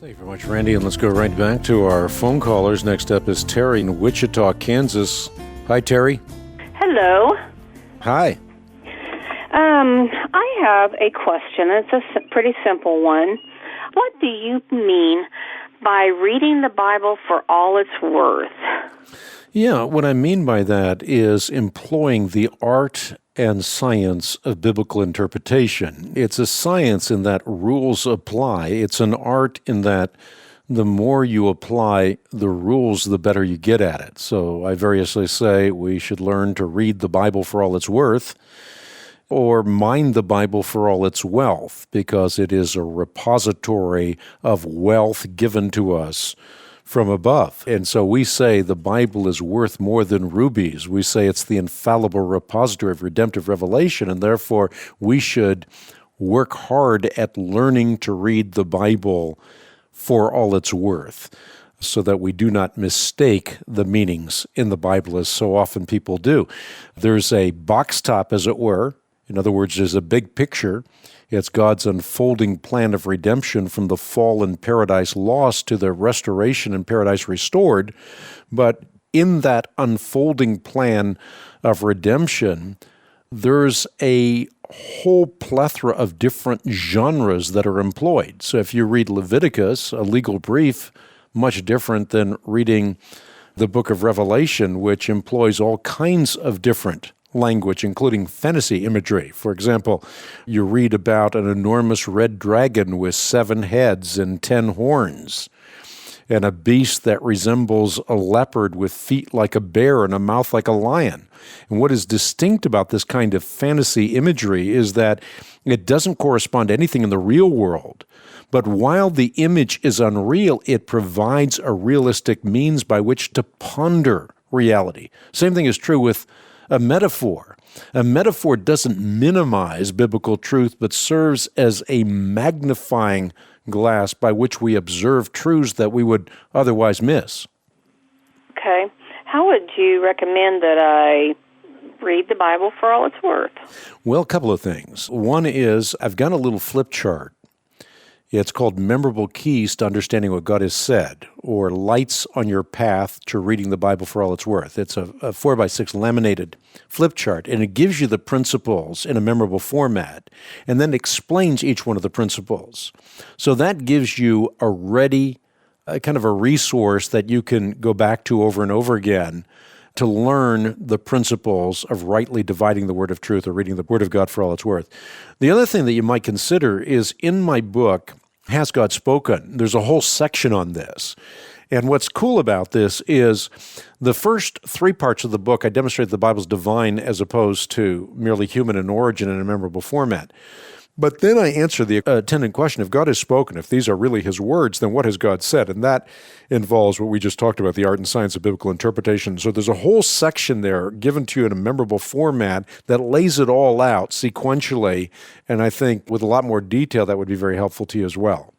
Thank you very much, Randy, and let's go right back to our phone callers. Next up is Terri in Wichita, Kansas. Hi, Terri. Hello. Hi. I have a question. It's a pretty simple one. What do you mean by reading the Bible for all it's worth? Yeah, what I mean by that is employing the art and science of biblical interpretation. It's a science in that rules apply. It's an art in that the more you apply the rules, the better you get at it. So I variously say we should learn to read the Bible for all it's worth, or mine the Bible for all its wealth, because it is a repository of wealth given to us from above. And so we say the Bible is worth more than rubies. We say it's the infallible repository of redemptive revelation, and therefore we should work hard at learning to read the Bible for all it's worth, so that we do not mistake the meanings in the Bible as so often people do. There's a box top, as it were. In other words, there's a big picture. It's God's unfolding plan of redemption from the fall in paradise lost to the restoration in paradise restored. But in that unfolding plan of redemption, there's a whole plethora of different genres that are employed. So if you read Leviticus, a legal brief, much different than reading the book of Revelation, which employs all kinds of different language, including fantasy imagery. For example, you read about an enormous red dragon with 7 heads and 10 horns, and a beast that resembles a leopard with feet like a bear and a mouth like a lion. And what is distinct about this kind of fantasy imagery is that it doesn't correspond to anything in the real world. But while the image is unreal, it provides a realistic means by which to ponder reality. Same thing is true with a metaphor. A metaphor doesn't minimize biblical truth, but serves as a magnifying glass by which we observe truths that we would otherwise miss. Okay. How would you recommend that I read the Bible for all it's worth? Well, a couple of things. One is I've got a little flip chart. It's called Memorable Keys to Understanding What God Has Said, or Lights on Your Path to Reading the Bible for All It's Worth. It's a 4x6 laminated flip chart, and it gives you the principles in a memorable format, and then explains each one of the principles. So that gives you a ready, kind of a resource that you can go back to over and over again to learn the principles of rightly dividing the word of truth or reading the word of God for all it's worth. The other thing that you might consider is in my book, Has God Spoken? There's a whole section on this. And what's cool about this is the first 3 parts of the book, I demonstrate the Bible's divine as opposed to merely human in origin in a memorable format. But then I answer the attendant question, if God has spoken, if these are really his words, then what has God said? And that involves what we just talked about, the art and science of biblical interpretation. So there's a whole section there given to you in a memorable format that lays it all out sequentially, and I think with a lot more detail that would be very helpful to you as well.